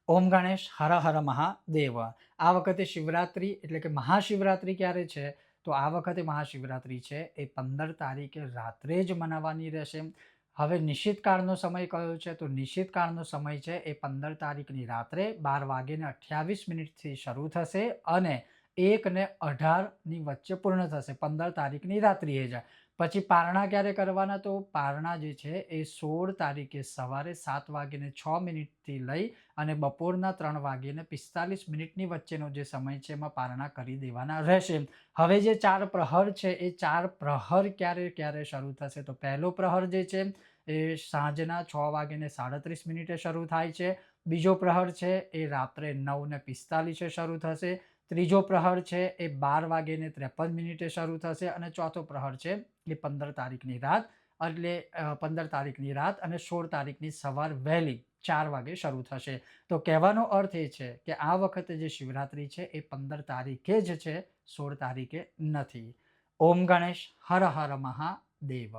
ઓમ ગણેશ હર હર મહાદેવ. આ વખતે શિવરાત્રિ એટલે કે મહાશિવરાત્રિ ક્યારે છે? તો આ વખતે મહાશિવરાત્રિ છે એ 15 તારીખે રાત્રે જ મનાવવાની રહેશે. હવે નિશ્ચિત કાળનો સમય કયો છે? તો નિશ્ચિત કાળનો સમય છે એ 15 તારીખની રાત્રે 12:28 શરૂ થશે અને 1:18 વચ્ચે પૂર્ણ થશે. 15 તારીખની રાત્રિએ જ. પછી પારણા ક્યારે કરવાના? તો પારણા જે છે એ 16 તારીખે સવારે 7:06 થી લઈ અને બપોરના 3:45 વચ્ચેનો જે સમય છે એમાં પારણા કરી દેવાના રહેશે. હવે જે 4 પ્રહર છે એ 4 પ્રહર ક્યારે ક્યારે શરૂ થશે? તો પહેલો પ્રહર જે છે એ સાંજના 6:37 શરૂ થાય છે. બીજો પ્રહર છે એ રાત્રે 9:45 શરૂ થશે. ત્રીજો પ્રહર છે એ 12:53 શરૂ થશે અને ચોથો પ્રહર છે એ 15 તારીખની રાત એટલે 15 તારીખની રાત અને 16 તારીખની સવાર વહેલી 4 વાગે શરૂ થશે. તો કહેવાનો અર્થ એ છે કે આ વખતે જે શિવરાત્રી છે એ 15 તારીખે જ છે, 16 તારીખે નથી. ઓમ ગણેશ હર હર મહાદેવ.